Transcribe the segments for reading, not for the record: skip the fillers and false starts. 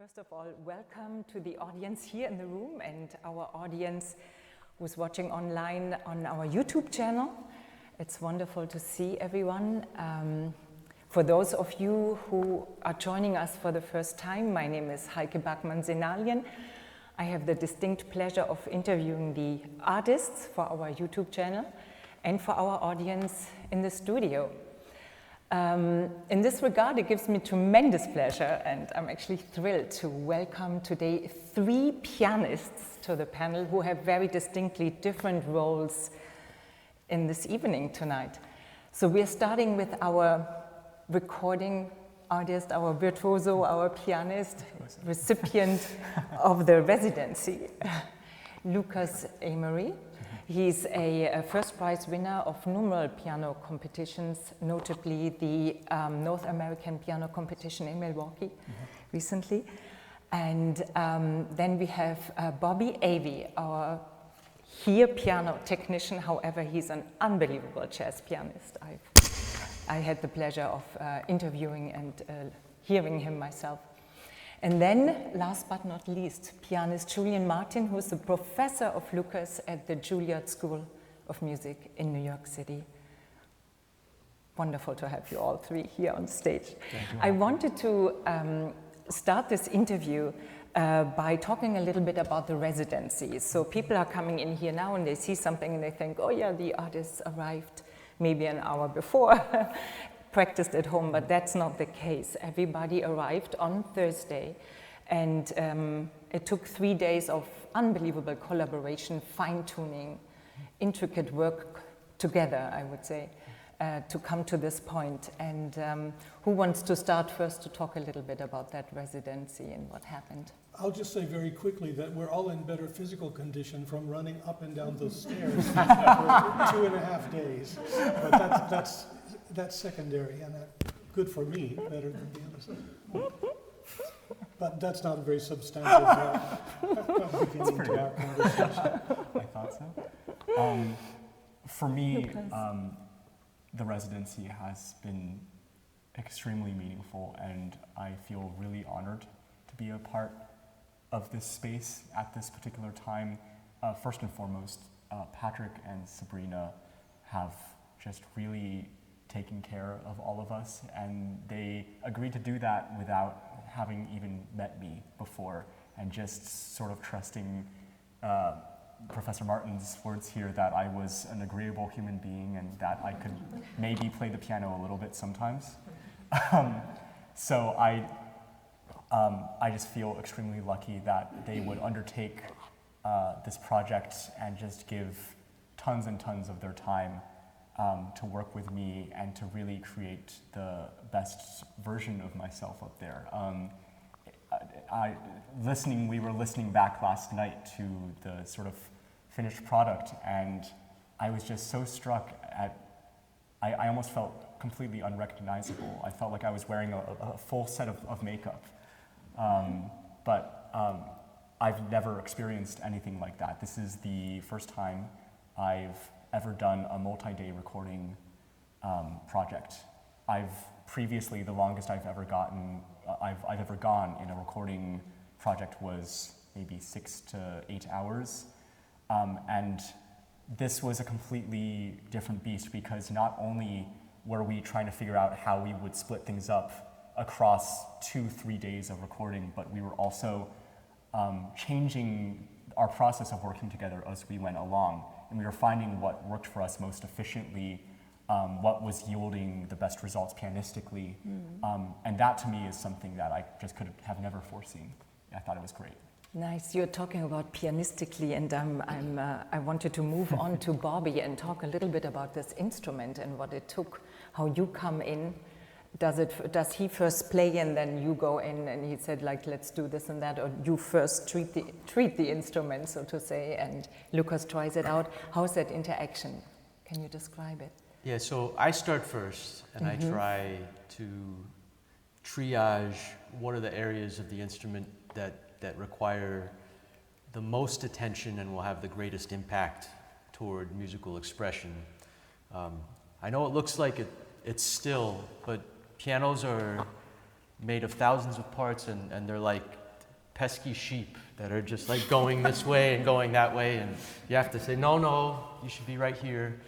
First of all, welcome to the audience here in the room and our audience who's watching online on our YouTube channel. It's wonderful to see everyone. For those of you who are joining us for the first time, my name is Heike Bachmann. I have the distinct pleasure of interviewing the artists for our YouTube channel and for our audience in the studio. In this regard, it gives me tremendous pleasure, and I'm actually thrilled to welcome today 3 pianists to the panel who have very distinctly different roles in this evening tonight. So we're starting with our recording artist, our virtuoso, our pianist, recipient of the residency, Lucas Amory. He's a first prize winner of numerous piano competitions, notably the North American Piano Competition in Milwaukee recently. And then we have Bobby Avey, our piano technician. However, he's an unbelievable jazz pianist. I had the pleasure of interviewing and hearing him myself. And then, last but not least, pianist Julian Martin, who is the professor of Lucas at the Juilliard School of Music in New York City. Wonderful to have you all 3 here on stage. I wanted to start this interview by talking a little bit about the residency. So people are coming in here now and they see something and they think, oh yeah, the artists arrived maybe an hour before. Practiced at home, but that's not the case. Everybody arrived on Thursday, and it took 3 days of unbelievable collaboration, fine-tuning, intricate work together, I would say, to come to this point. And who wants to start first to talk a little bit about that residency and what happened? I'll just say very quickly that we're all in better physical condition from running up and down those stairs for 2.5 days. But that's secondary, and good for me, better than the others. But that's not a very substantive beginning to our conversation. I thought so. For me, the residency has been extremely meaningful, and I feel really honored to be a part of this space at this particular time. First and foremost, Patrick and Sabrina have just really taking care of all of us, and they agreed to do that without having even met me before, and just sort of trusting Professor Martin's words here that I was an agreeable human being and that I could maybe play the piano a little bit sometimes. So I just feel extremely lucky that they would undertake this project and just give tons and tons of their time to work with me and to really create the best version of myself up there. We were listening back last night to the sort of finished product, and I was just so struck at, I almost felt completely unrecognizable. I felt like I was wearing a full set of makeup. But I've never experienced anything like that. This is the first time I've ever done a multi-day recording project. Previously, the longest I've ever gone in a recording project was maybe 6 to 8 hours. And this was a completely different beast, because not only were we trying to figure out how we would split things up across 2-3 days of recording, but we were also changing our process of working together as we went along. And we were finding what worked for us most efficiently, what was yielding the best results pianistically. And that to me is something that I just could have never foreseen. I thought it was great. Nice, you're talking about pianistically, and I wanted to move on to Bobby and talk a little bit about this instrument and what it took, how you come in. Does he first play and then you go in and he said, like, let's do this and that, or you first treat the instrument, so to say, and Lucas tries it out? How's that interaction? Can you describe it? Yeah, so I start first, and I try to triage what are the areas of the instrument that require the most attention and will have the greatest impact toward musical expression. I know it looks like it's still, but pianos are made of thousands of parts, and they're like pesky sheep that are just like going this way and going that way, and you have to say, no, you should be right here.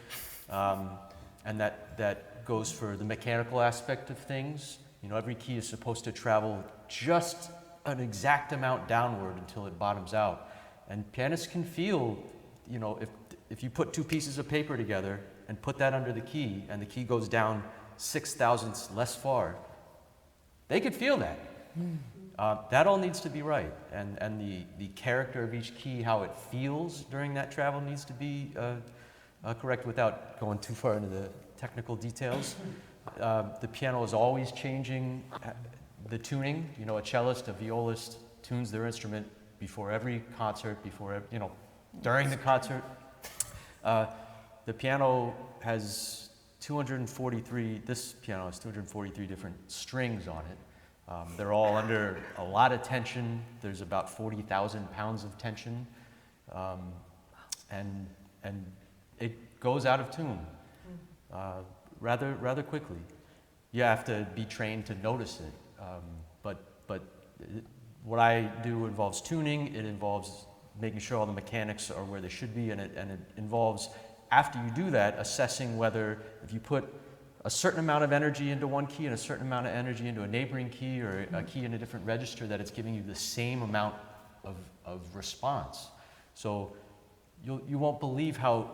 And that goes for the mechanical aspect of things. You know, every key is supposed to travel just an exact amount downward until it bottoms out. And pianists can feel, you know, if you put two pieces of paper together and put that under the key, and the key goes down 6/1000ths less far, they could feel that. That all needs to be right, and the character of each key, how it feels during that travel, needs to be correct without going too far into the technical details. The piano is always changing the tuning. You know, a cellist, a violist tunes their instrument before every concert, during the concert. The piano has 243, this piano has 243 different strings on it. They're all under a lot of tension. There's about 40,000 pounds of tension. And it goes out of tune rather quickly. You have to be trained to notice it. But what I do involves tuning. It involves making sure all the mechanics are where they should be, and it involves, after you do that, assessing whether if you put a certain amount of energy into one key and a certain amount of energy into a neighboring key or a key in a different register, that it's giving you the same amount of response. So you won't believe how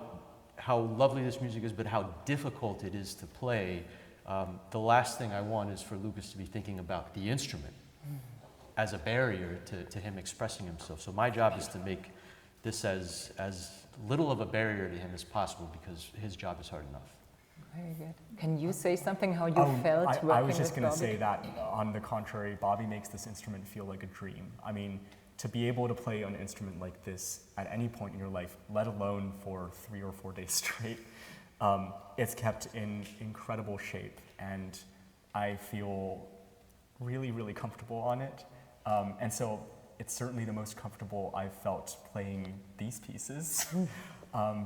lovely this music is, but how difficult it is to play. The last thing I want is for Lucas to be thinking about the instrument as a barrier to him expressing himself. So my job is to make this as little of a barrier to him as possible, because his job is hard enough. Very good. Can you say something how you felt working with I was just going to Bobby? say that, on the contrary, Bobby makes this instrument feel like a dream. I mean, to be able to play an instrument like this at any point in your life, let alone for 3 or 4 days straight, it's kept in incredible shape, and I feel really, really comfortable on it. And so it's certainly the most comfortable I've felt playing these pieces,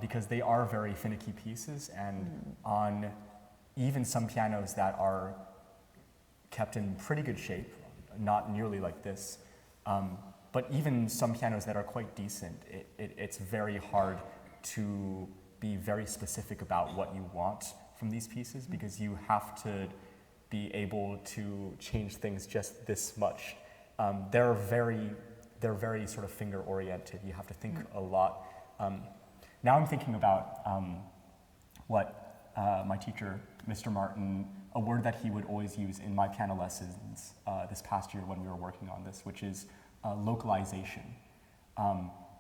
because they are very finicky pieces, and on even some pianos that are kept in pretty good shape, not nearly like this, but even some pianos that are quite decent, it's very hard to be very specific about what you want from these pieces, because you have to be able to change things just this much. They're very sort of finger oriented. You have to think a lot. Now I'm thinking about what my teacher, Mr. Martin, a word that he would always use in my piano lessons this past year when we were working on this, which is localization.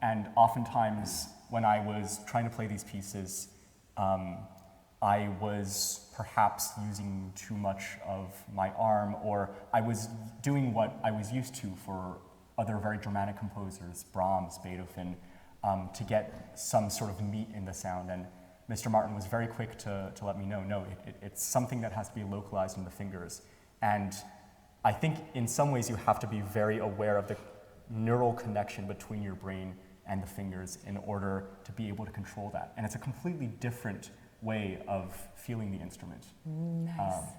And oftentimes when I was trying to play these pieces, I was perhaps using too much of my arm, or I was doing what I was used to for other very dramatic composers, Brahms, Beethoven, to get some sort of meat in the sound. And Mr. Martin was very quick to let me know, no, it's something that has to be localized in the fingers. And I think in some ways you have to be very aware of the neural connection between your brain and the fingers in order to be able to control that. And it's a completely different way of feeling the instrument. Nice.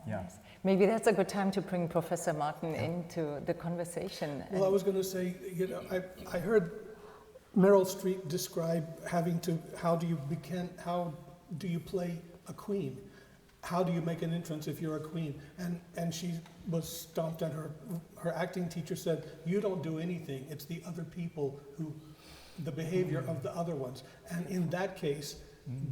Yeah. Nice. Maybe that's a good time to bring Professor Martin into the conversation. Well, I was going to say, I heard Meryl Streep describe having to, how do you play a queen? How do you make an entrance if you're a queen? And she was stumped, and her acting teacher said, you don't do anything. It's the other people the behavior of the other ones. And in that case,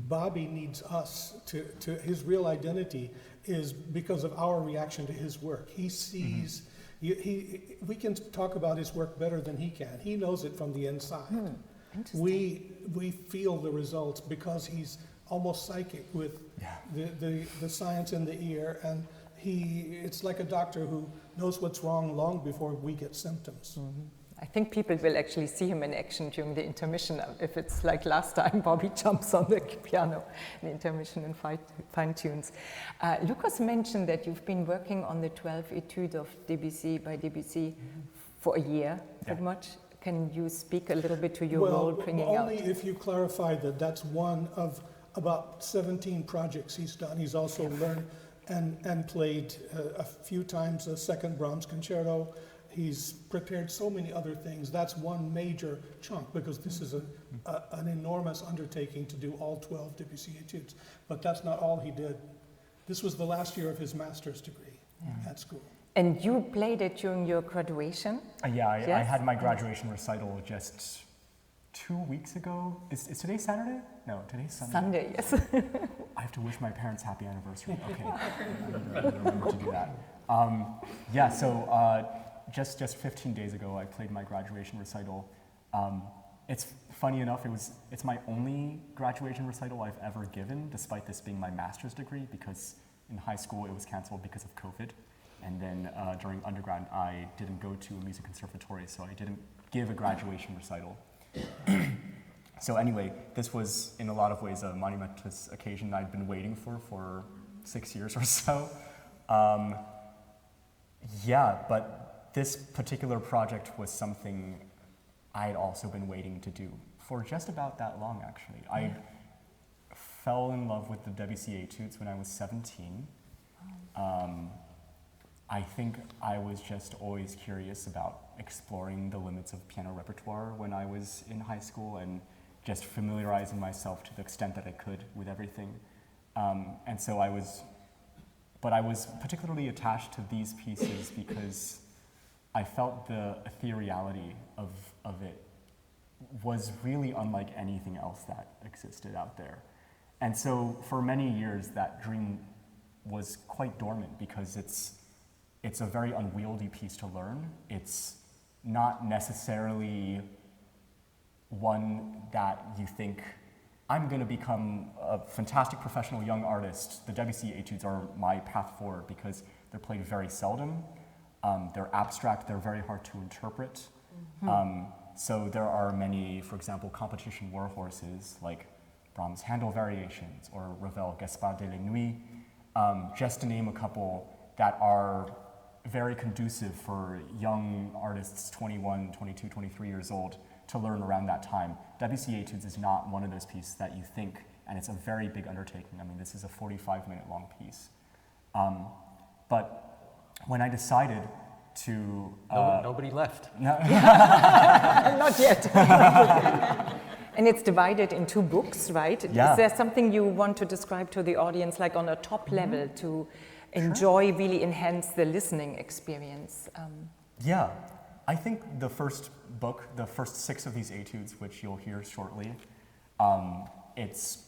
Bobby needs us to his real identity is because of our reaction to his work. He sees, we can talk about his work better than he can. He knows it from the inside. We feel the results because he's almost psychic with the science in the ear, and it's like a doctor who knows what's wrong long before we get symptoms. I think people will actually see him in action during the intermission. If it's like last time, Bobby jumps on the piano in the intermission and fine tunes. Lucas mentioned that you've been working on the 12 Etudes of Debussy by Debussy for a year, pretty much. Can you speak a little bit to your role bringing out? Only if you clarify that that's one of about 17 projects he's done. He's also learned and played a few times a second Brahms concerto. He's prepared so many other things. That's one major chunk, because this is an enormous undertaking to do all 12 Debussy Etudes. But that's not all he did. This was the last year of his master's degree at school. And you played it during your graduation? Yeah, I Yes? had my graduation recital just 2 weeks ago. Is today Saturday? No, today's Sunday. Sunday, yes. I have to wish my parents happy anniversary. Okay, I need to remember to do that. Yeah, so just 15 days ago, I played my graduation recital. It's funny enough, it's my only graduation recital I've ever given, despite this being my master's degree, because in high school it was canceled because of COVID. And then during undergrad, I didn't go to a music conservatory, so I didn't give a graduation recital. So anyway, this was in a lot of ways a monumentous occasion I'd been waiting for 6 years or so. Yeah, but this particular project was something I'd also been waiting to do for just about that long, actually. I fell in love with the Debussy Etudes when I was 17. I think I was just always curious about exploring the limits of piano repertoire when I was in high school and just familiarizing myself to the extent that I could with everything. And so I was particularly attached to these pieces because I felt the ethereality of it was really unlike anything else that existed out there. And so for many years, that dream was quite dormant because it's a very unwieldy piece to learn. It's not necessarily one that you think, I'm going to become a fantastic professional young artist. The Debussy Etudes are my path forward because they're played very seldom. They're abstract, they're very hard to interpret. So there are many, for example, competition warhorses like Brahms' Handel Variations or Ravel Gaspard de la Nuit, just to name a couple that are very conducive for young artists 21, 22, 23 years old to learn around that time. Debussy Etudes is not one of those pieces that you think, and it's a very big undertaking. I mean, this is a 45-minute long piece. But when I decided to... Nobody left. Not yet. And it's divided in 2 books, right? Yeah. Is there something you want to describe to the audience, like on a top level, to enjoy, really enhance the listening experience? Yeah, I think the first book, the first 6 of these etudes, which you'll hear shortly, it's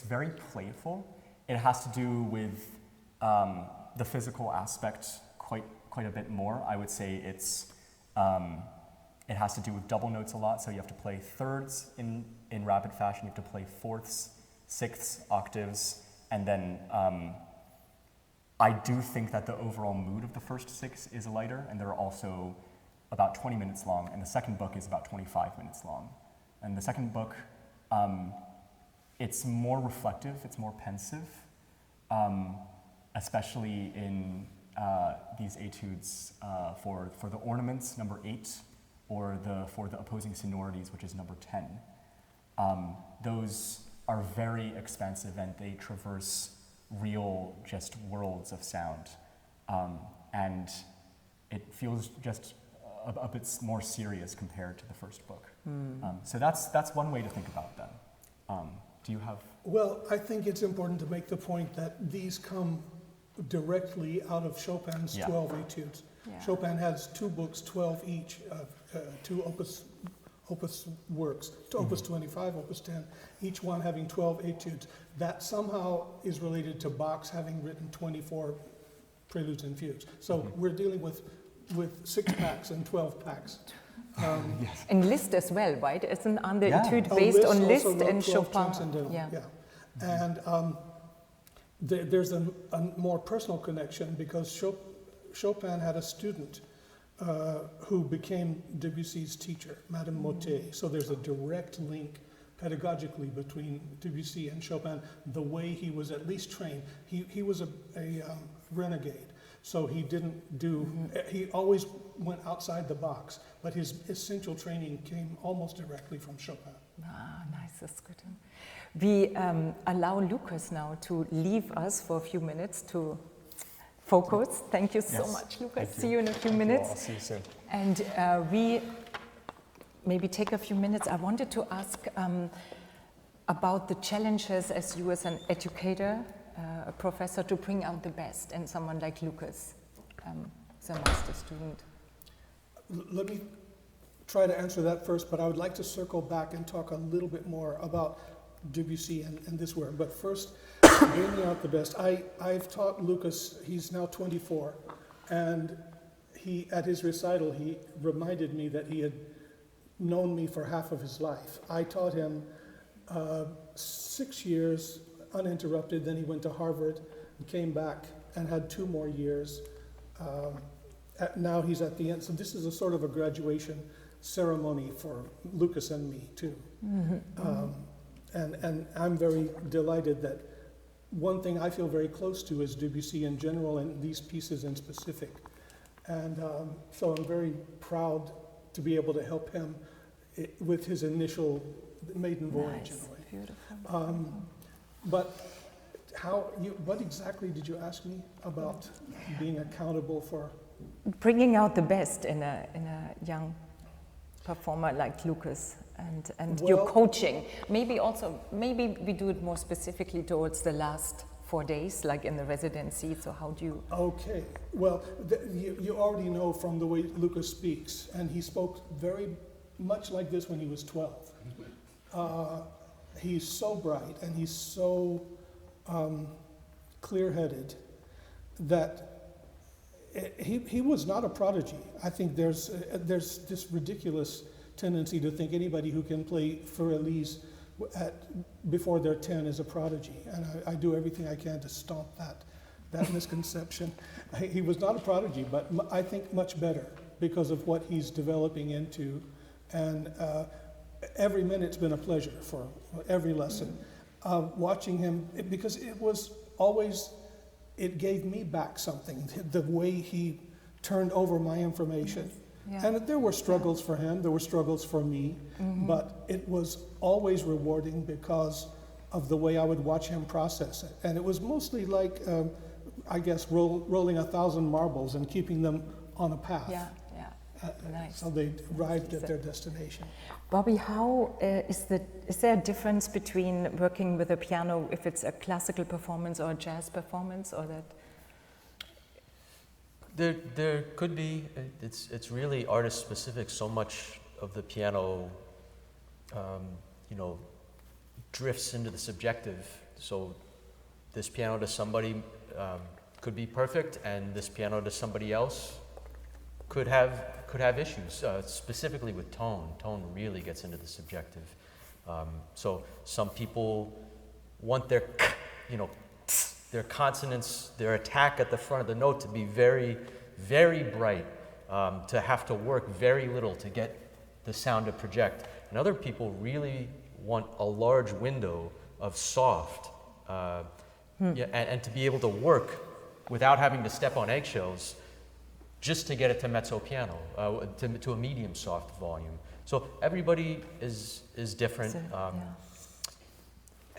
very playful. It has to do with the physical aspect quite a bit more. I would say it has to do with double notes a lot, so you have to play thirds in rapid fashion, you have to play fourths, sixths, octaves, and then I do think that the overall mood of the first 6 is lighter, and they're also about 20 minutes long, and the second book is about 25 minutes long. And the second book, it's more reflective, it's more pensive, especially in these etudes for the ornaments, number 8, or for the opposing sonorities, which is number 10. Those are very expansive, and they traverse real just worlds of sound, and it feels just a bit more serious compared to the first book. So that's one way to think about them. Do you have? Well, I think it's important to make the point that these come directly out of Chopin's 12 etudes. Yeah. Chopin has 2 books, 12 each, 2 opus works, opus 25, opus 10, each one having 12 etudes. That somehow is related to Bach's having written 24 preludes and fugues. So we're dealing with 6 packs and 12 packs. Yes. And Liszt as well, right? Isn't on the Yeah. etude based on Liszt also wrote and 12 Chopin? transcendental, Yeah. And there's a more personal connection because Chopin had a student who became Debussy's teacher, Madame Mottet. So there's a direct link pedagogically between Debussy and Chopin, the way he was at least trained. He was a renegade, so he didn't do, he always went outside the box, but his essential training came almost directly from Chopin. Ah, nice, that's good. We allow Lucas now to leave us for a few minutes to focus. Thank you so Yes. much, Lucas. Thank See you in a few Thank you all. minutes. I'll see you soon. And we maybe take a few minutes. I wanted to ask about the challenges as you as an educator, a professor, to bring out the best in someone like Lucas, as a master student. Let me try to answer that first, but I would like to circle back and talk a little bit more about Debussy and this work. But first, bringing out the best. I've taught Lucas, he's now 24, and at his recital, he reminded me that he had known me for half of his life. I taught him 6 years uninterrupted, then he went to Harvard and came back and had 2 more years. Now he's at the end, so this is a sort of a graduation ceremony for Lucas and me too. And I'm very delighted that one thing I feel very close to is Debussy in general and these pieces in specific. And so I'm very proud to be able to help him with his initial maiden voyage in a way. Beautiful. But what exactly did you ask me about being accountable for? Bringing out the best in a young performer like Lucas, and your coaching. Maybe we do it more specifically towards the last 4 days, like in the residency. So how do you? Okay, well, you already know from the way Lucas speaks, and he spoke very much like this when he was 12. He's so bright and he's so clear-headed that he was not a prodigy. I think there's this ridiculous tendency to think anybody who can play for Elise before they're 10 is a prodigy, and I do everything I can to stomp that misconception. He was not a prodigy, but I think much better because of what he's developing into, and every minute's been a pleasure for every lesson. Watching him, because it was always, it gave me back something, the way he turned over my information. Yeah. And there were struggles for him, there were struggles for me, but it was always rewarding because of the way I would watch him process it. And it was mostly like, I guess, rolling 1,000 marbles and keeping them on a path. Yeah, nice. So they arrived at their destination. Bobby, how is there a difference between working with a piano if it's a classical performance or a jazz performance, or that? There could be. It's really artist specific. So much of the piano, drifts into the subjective. So this piano to somebody could be perfect, and this piano to somebody else could have issues. Specifically with tone. Tone really gets into the subjective. So some people want their consonants, their attack at the front of the note to be very, very bright, to have to work very little to get the sound to project. And other people really want a large window of soft, and to be able to work without having to step on eggshells just to get it to mezzo piano, to a medium soft volume. So everybody is different.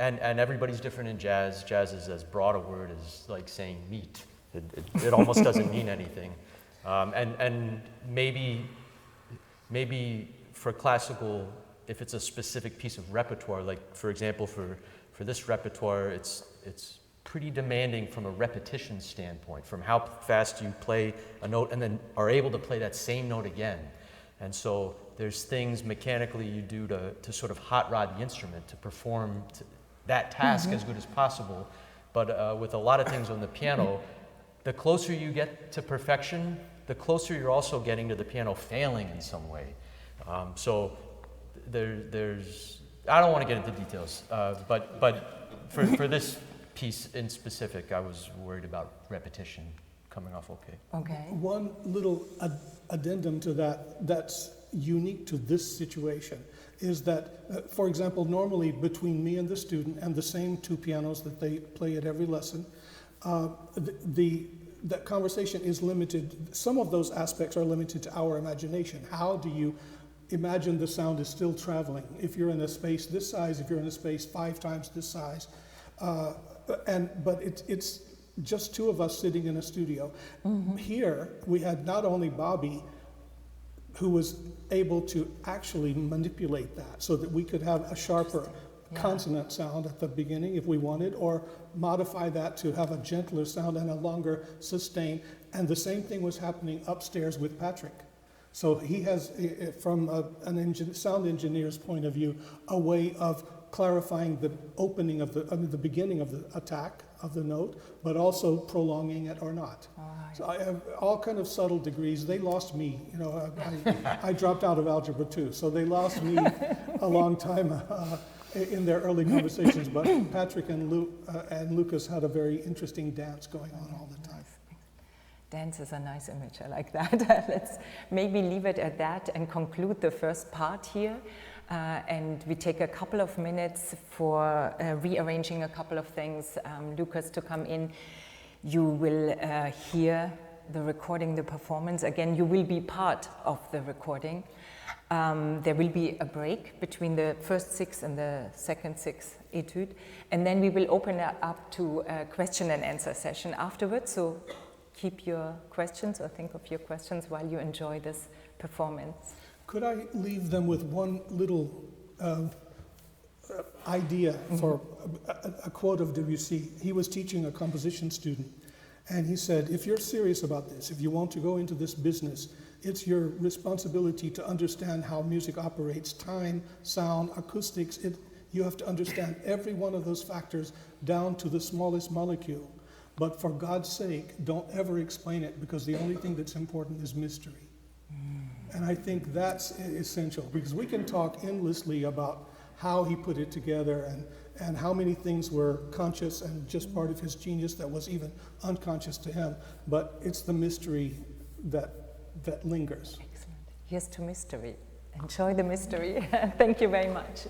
And everybody's different in jazz. Jazz is as broad a word as like saying meat. It almost doesn't mean anything. And maybe for classical, if it's a specific piece of repertoire, like for example for this repertoire, it's pretty demanding from a repetition standpoint, from how fast you play a note and then are able to play that same note again. And so there's things mechanically you do to sort of hot rod the instrument to perform that task as good as possible. But with a lot of things on the piano, the closer you get to perfection, the closer you're also getting to the piano failing in some way. So there's, I don't want to get into details, but for this piece in specific, I was worried about repetition coming off okay. Okay. One little addendum to that's unique to this situation is that, for example, normally between me and the student and the same 2 pianos that they play at every lesson, that conversation is limited. Some of those aspects are limited to our imagination. How do you imagine the sound is still traveling? If you're in a space this size, if you're in a space 5 times this size, but it's just two of us sitting in a studio. Here, we had not only Bobby, who was able to actually manipulate that so that we could have a sharper consonant sound at the beginning if we wanted, or modify that to have a gentler sound and a longer sustain. And the same thing was happening upstairs with Patrick. So he has, from a sound engineer's point of view, a way of clarifying the opening of the beginning of the attack of the note, but also prolonging it or not. So I have all kind of subtle degrees. They lost me, you know, I dropped out of algebra too, so they lost me a long time in their early conversations, but Patrick and Lucas had a very interesting dance going on all the time. Dance is a nice image, I like that. Let's maybe leave it at that and conclude the first part here. And we take a couple of minutes for rearranging a couple of things. Lucas to come in. You will hear the recording, the performance. Again, you will be part of the recording. There will be a break between the first 6 and the second 6 etude. And then we will open it up to a question and answer session afterwards. So keep your questions or think of your questions while you enjoy this performance. Could I leave them with one little idea for a quote of Debussy? He was teaching a composition student, and he said, if you're serious about this, if you want to go into this business, it's your responsibility to understand how music operates, time, sound, acoustics. You have to understand every one of those factors down to the smallest molecule. But for God's sake, don't ever explain it, because the only thing that's important is mystery. And I think that's essential, because we can talk endlessly about how he put it together and how many things were conscious and just part of his genius that was even unconscious to him. But it's the mystery that lingers. Excellent. Here's to mystery. Enjoy the mystery. Thank you very much.